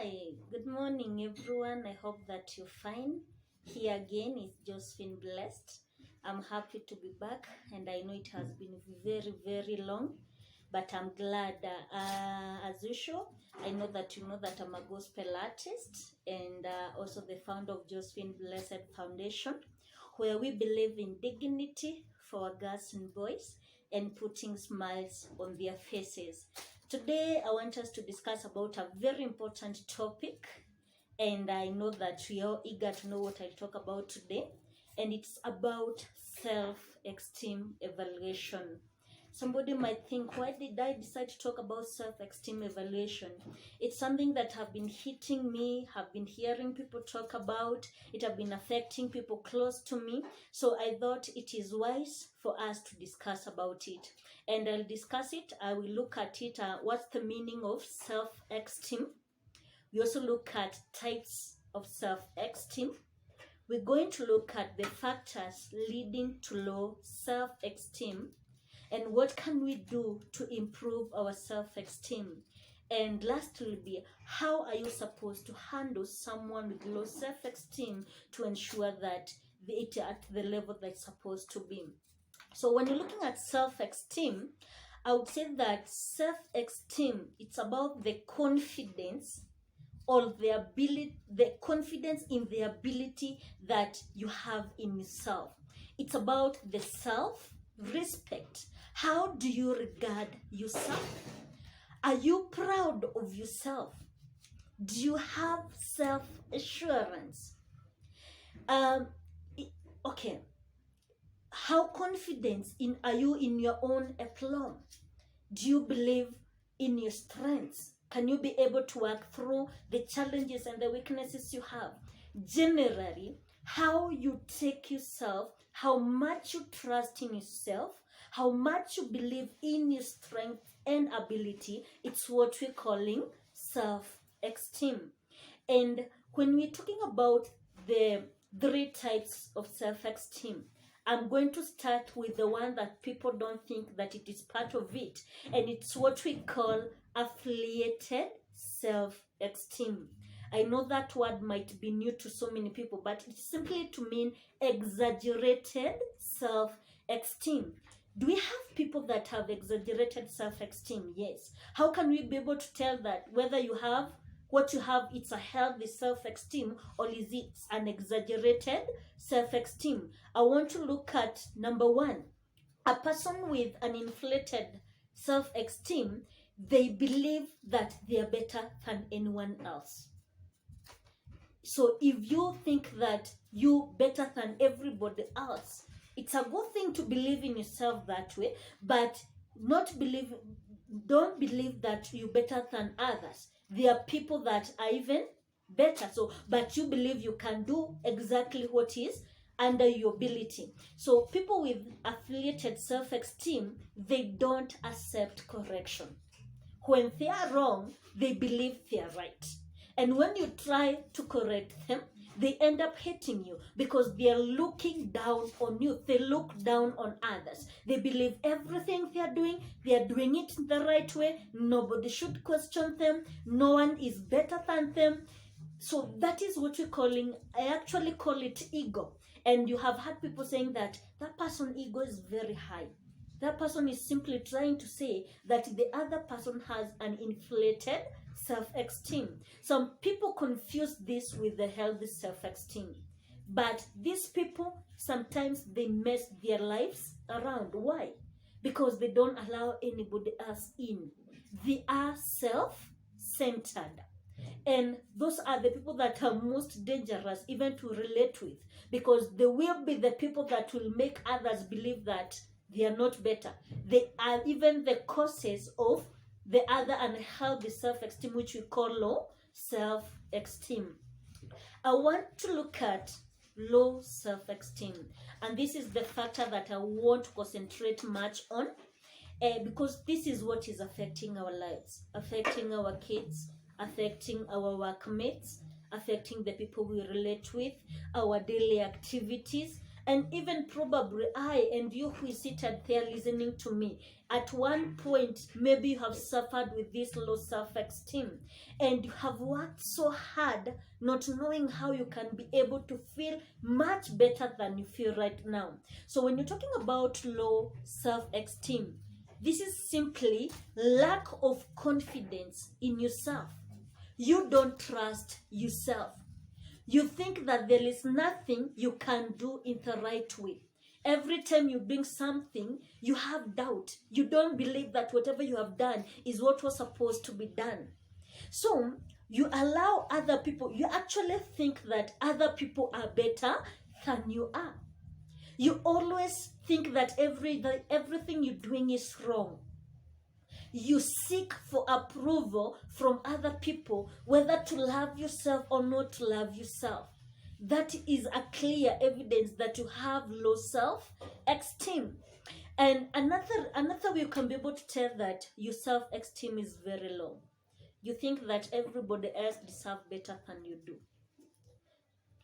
Hi, good morning everyone. I hope that you're fine. Here again is Josephine blessed. I'm happy to be back and I know it has been very long, but I'm glad. As usual, I know that you know that I'm a gospel artist and also the founder of Josephine Blessed Foundation, where we believe in dignity for girls and boys and putting smiles on their faces. Today, I want us to discuss about a very important topic, and I know that we are eager to know what I'll talk about today, and it's about self-esteem evaluation. Somebody might think, why did I decide to talk about self-esteem evaluation? It's something that have been hitting me, have been hearing people talk about, it have been affecting people close to me. So I thought it is wise for us to discuss about it. And I'll discuss it, I will look at it, what's the meaning of self-esteem. We also look at types of self-esteem. We're going to look at the factors leading to low self-esteem and what can we do to improve our self-esteem. And lastly will be, how are you supposed to handle someone with low self-esteem to ensure that it's at the level that it's supposed to be. So when you're looking at self-esteem, I would say that self-esteem, it's about the confidence or the confidence in the ability that you have in yourself. It's about the self-respect. How do you regard yourself? Are you proud of yourself? Do you have self-assurance? Okay. How confident are you in your own aplomb? Do you believe in your strengths? Can you be able to work through the challenges and the weaknesses you have? Generally, how you take yourself, how much you trust in yourself, how much you believe in your strength and ability, it's what we're calling self-esteem. And when we're talking about the three types of self-esteem, I'm going to start with the one that people don't think that it is part of it. And it's what we call affiliated self-esteem. I know that word might be new to so many people, but it's simply to mean exaggerated self-esteem. Do we have people that have exaggerated self-esteem? Yes. How can we be able to tell that whether you have what you have, it's a healthy self-esteem, or is it an exaggerated self-esteem? I want to look at number one. A person with an inflated self-esteem, they believe that they are better than anyone else. So if you think that you're better than everybody else, it's a good thing to believe in yourself that way, but don't believe that you're better than others. There are people that are even better. So, but you believe you can do exactly what is under your ability. So people with affiliated self-esteem, they don't accept correction. When they are wrong, they believe they are right. And when you try to correct them, they end up hating you because they are looking down on you. They look down on others. They believe everything they are doing it the right way. Nobody should question them. No one is better than them. So that is what I actually call it ego. And you have had people saying that person's ego is very high. That person is simply trying to say that the other person has an inflated self-esteem. Some people confuse this with the healthy self-esteem. But these people, sometimes they mess their lives around. Why? Because they don't allow anybody else in. They are self-centered. And those are the people that are most dangerous even to relate with, because they will be the people that will make others believe that they are not better. They are even the causes of the other unhealthy self-esteem, which we call low self-esteem. I want to look at low self-esteem, and this is the factor that I want to concentrate much on, because this is what is affecting our lives, affecting our kids, affecting our workmates, affecting the people we relate with, our daily activities, And even probably I and you who is seated there listening to me, at one point, maybe you have suffered with this low self-esteem and you have worked so hard not knowing how you can be able to feel much better than you feel right now. So when you're talking about low self-esteem, this is simply lack of confidence in yourself. You don't trust yourself. You think that there is nothing you can do in the right way. Every time you bring something, you have doubt. You don't believe that whatever you have done is what was supposed to be done. So you allow other people, you actually think that other people are better than you are. You always think that everything you're doing is wrong. You seek for approval from other people, whether to love yourself or not to love yourself. That is a clear evidence that you have low self-esteem. And another way you can be able to tell that your self-esteem is very low. You think that everybody else deserves better than you do.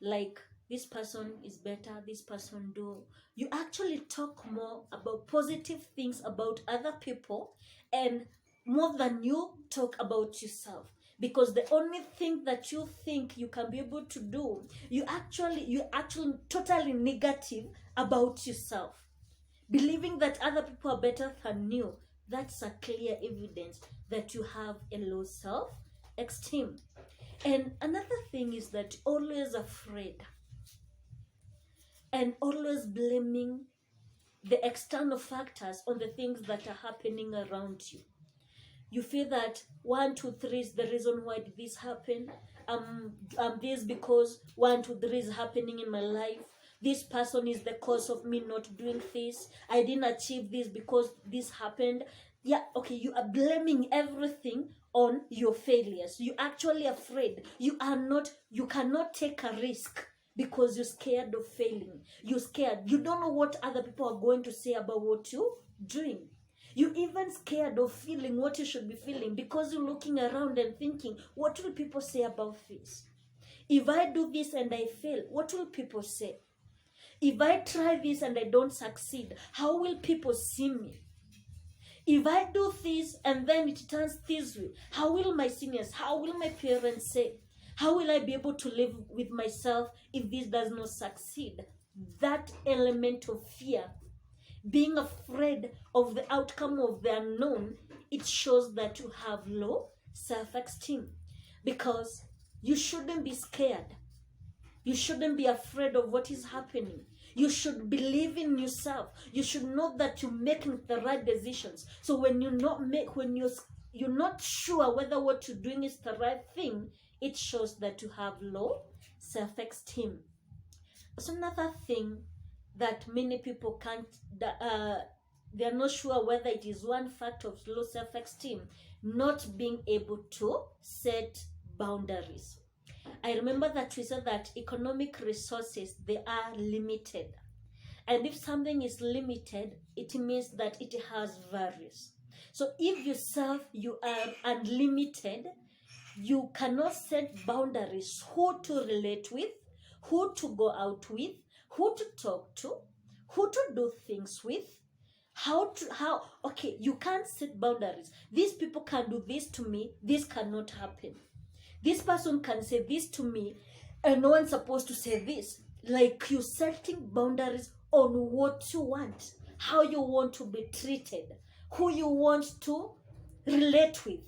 Like, this person is better, this person do. You actually talk more about positive things about other people and more than you talk about yourself. Because the only thing that you think you can be able to do, you're actually totally negative about yourself. Believing that other people are better than you, that's a clear evidence that you have a low self-esteem. And another thing is that you're always afraid and always blaming the external factors on the things that are happening around you. You feel that 1, 2, 3 is the reason why did this happen. This because 1, 2, 3 is happening in my life. This person is the cause of me not doing this. I didn't achieve this because this happened. Yeah, okay, you are blaming everything on your failures. You're actually afraid. You cannot take a risk because you're scared of failing. You're scared. You don't know what other people are going to say about what you're doing. You're even scared of feeling what you should be feeling because you're looking around and thinking, what will people say about this? If I do this and I fail, what will people say? If I try this and I don't succeed, how will people see me? If I do this and then it turns this way, how will my seniors, how will my parents say? How will I be able to live with myself if this does not succeed? That element of fear, being afraid of the outcome of the unknown, it shows that you have low self-esteem. Because you shouldn't be scared. You shouldn't be afraid of what is happening. You should believe in yourself. You should know that you're making the right decisions. So when you're not sure whether what you're doing is the right thing, it shows that you have low self-esteem. So another thing that many people can't, they're not sure whether it is one factor of low self-esteem, not being able to set boundaries. I remember that we said that economic resources, they are limited. And if something is limited, it means that it has values. So if yourself, you are unlimited, you cannot set boundaries, who to relate with, who to go out with, who to talk to, who to do things with, okay, you can't set boundaries. These people can do this to me, this cannot happen. This person can say this to me, and no one's supposed to say this. Like, you setting boundaries on what you want, how you want to be treated, who you want to relate with.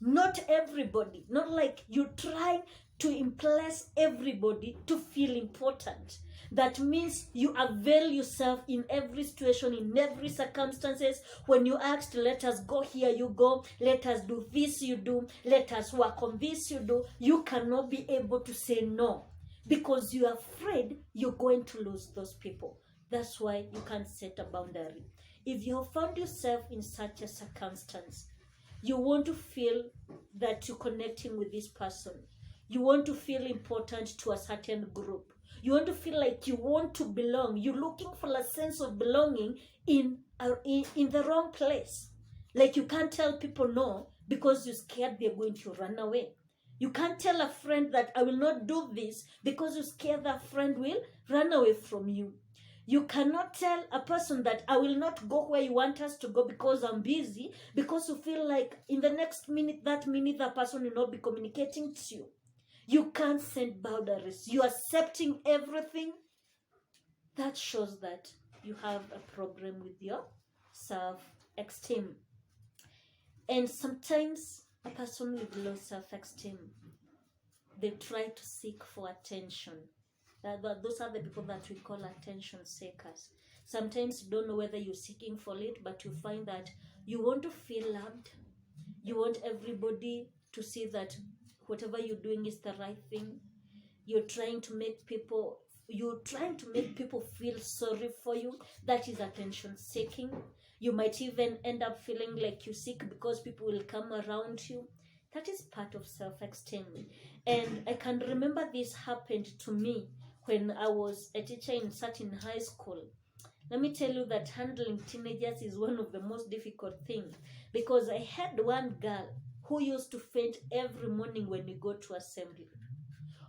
Not everybody, not like you're trying to impress everybody to feel important. That means you avail yourself in every situation, in every circumstances. When you asked, let us go here, you go. Let us do this, you do. Let us work on this, you do. You cannot be able to say no because you're afraid you're going to lose those people. That's why you can't set a boundary. If you have found yourself in such a circumstance, you want to feel that you're connecting with this person. You want to feel important to a certain group. You want to feel like you want to belong. You're looking for a sense of belonging in the wrong place. Like, you can't tell people no because you're scared they're going to run away. You can't tell a friend that I will not do this because you're scared that friend will run away from you. You cannot tell a person that I will not go where you want us to go because I'm busy, because you feel like in the next minute, that person will not be communicating to you. You can't set boundaries. You are accepting everything. That shows that you have a problem with your self-esteem. And sometimes a person with low self-esteem, they try to seek for attention. Those are the people that we call attention seekers. Sometimes you don't know whether you're seeking for it, but you find that you want to feel loved. You want everybody to see that whatever you're doing is the right thing. You're trying to make people feel sorry for you. That is attention seeking. You might even end up feeling like you're sick because people will come around you. That is part of self-esteem. And I can remember this happened to me when I was a teacher in certain high school. Let me tell you that handling teenagers is one of the most difficult things, because I had one girl who used to faint every morning when you go to assembly.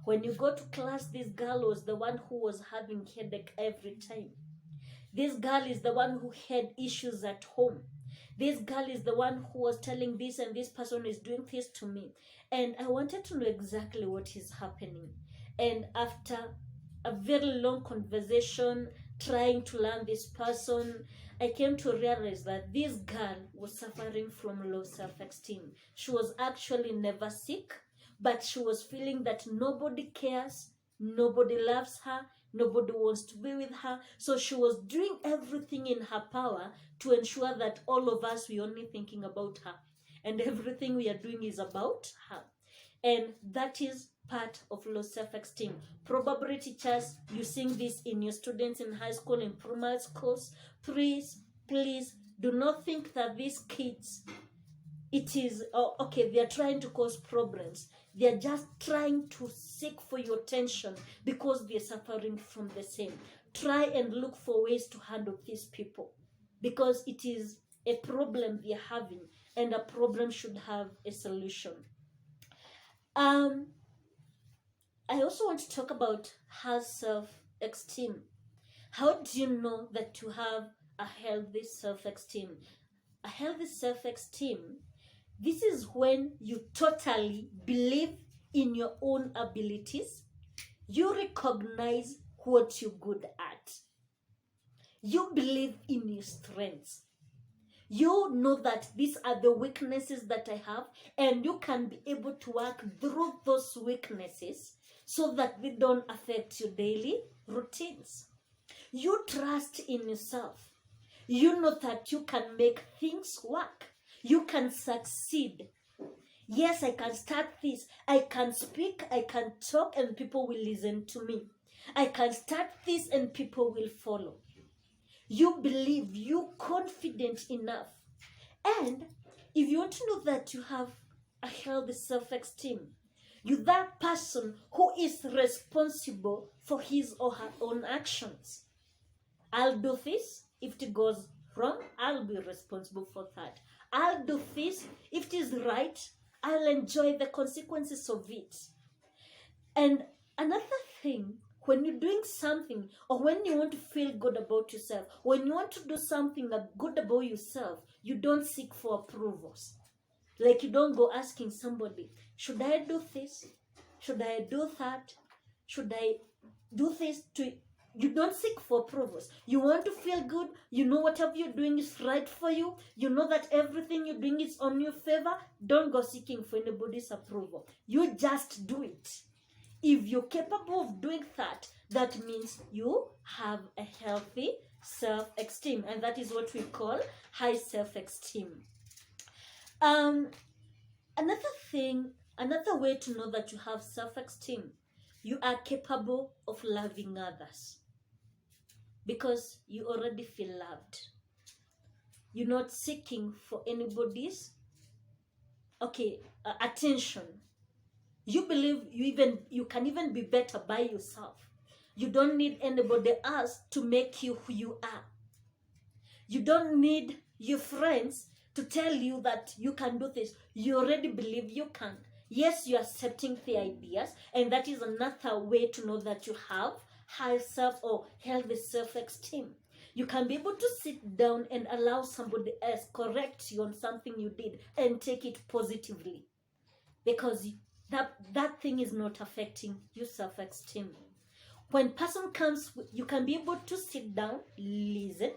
When you go to class, this girl was the one who was having headache every time. This girl is the one who had issues at home. This girl is the one who was telling this and this person is doing this to me. And I wanted to know exactly what is happening. And after a very long conversation, trying to learn this person, I came to realize that this girl was suffering from low self-esteem. She was actually never sick, but she was feeling that nobody cares, nobody loves her, nobody wants to be with her. So she was doing everything in her power to ensure that all of us, we're only thinking about her. And everything we are doing is about her. And that is part of low self-esteem. Probably teachers, you seeing this in your students in high school, in primary schools. Please do not think that these kids, it is, okay, they are trying to cause problems. They are just trying to seek for your attention because they are suffering from the same. Try and look for ways to handle these people, because it is a problem they are having, and a problem should have a solution. I also want to talk about high self-esteem. How do you know that you have a healthy self-esteem? A healthy self-esteem, this is when you totally believe in your own abilities. You recognize what you're good at. You believe in your strengths. You know that these are the weaknesses that I have, and you can be able to work through those weaknesses so that they don't affect your daily routines. You trust in yourself. You know that you can make things work. You can succeed. Yes, I can start this. I can speak, I can talk, and people will listen to me. I can start this and people will follow. You believe, you're confident enough. And if you want to know that you have a healthy self-esteem, you're that person who is responsible for his or her own actions. I'll do this. If it goes wrong, I'll be responsible for that. I'll do this. If it is right, I'll enjoy the consequences of it. And another thing, when you're doing something, or when you want to feel good about yourself, when you want to do something good about yourself, you don't seek for approvals. Like, you don't go asking somebody, should I do this? Should I do that? Should I do this? You don't seek for approvals. You want to feel good. You know whatever you're doing is right for you. You know that everything you're doing is on your favor. Don't go seeking for anybody's approval. You just do it. If you're capable of doing that, that means you have a healthy self-esteem. And that is what we call high self-esteem. Another way to know that you have self-esteem, you are capable of loving others. Because you already feel loved. You're not seeking for anybody's attention. You believe you can even be better by yourself. You don't need anybody else to make you who you are. You don't need your friends to tell you that you can do this. You already believe you can. Yes, you're accepting the ideas, and that is another way to know that you have high self or healthy self-esteem. You can be able to sit down and allow somebody else correct you on something you did and take it positively, because that thing is not affecting your self-esteem. When person comes, you can be able to sit down, listen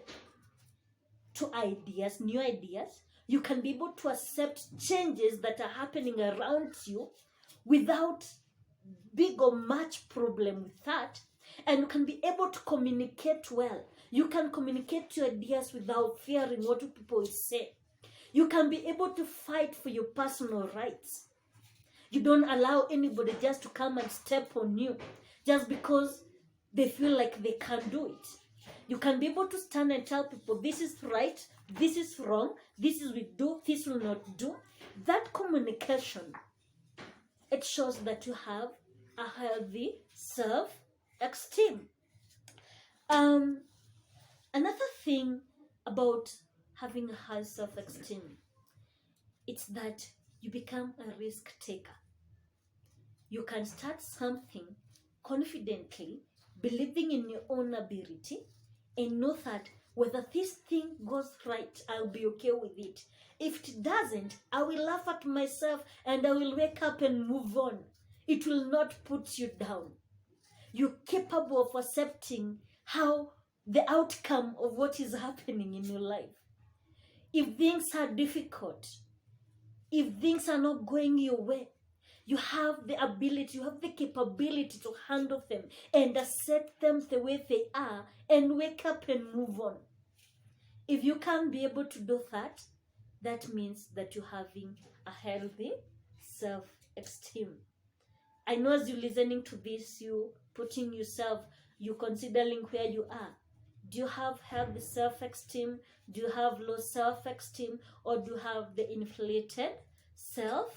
to ideas, new ideas. You can be able to accept changes that are happening around you without big or much problem with that. And you can be able to communicate well. You can communicate your ideas without fearing what people will say. You can be able to fight for your personal rights. You don't allow anybody just to come and step on you just because they feel like they can't do it. You can be able to stand and tell people, this is right, this is wrong, this is we do, this will not do. That communication, it shows that you have a healthy self-esteem. Another thing about having a high self-esteem, it's that you become a risk taker. You can start something confidently, believing in your own ability, and know that whether this thing goes right, I'll be okay with it. If it doesn't, I will laugh at myself and I will wake up and move on. It will not put you down. You're capable of accepting how the outcome of what is happening in your life. If things are difficult, if things are not going your way, you have the ability, you have the capability to handle them and accept them the way they are and wake up and move on. If you can't be able to do that, that means that you're having a healthy self-esteem. I know as you're listening to this, you putting yourself, you considering where you are. Do you have healthy self-esteem? Do you have low self-esteem? Or do you have the inflated self-esteem?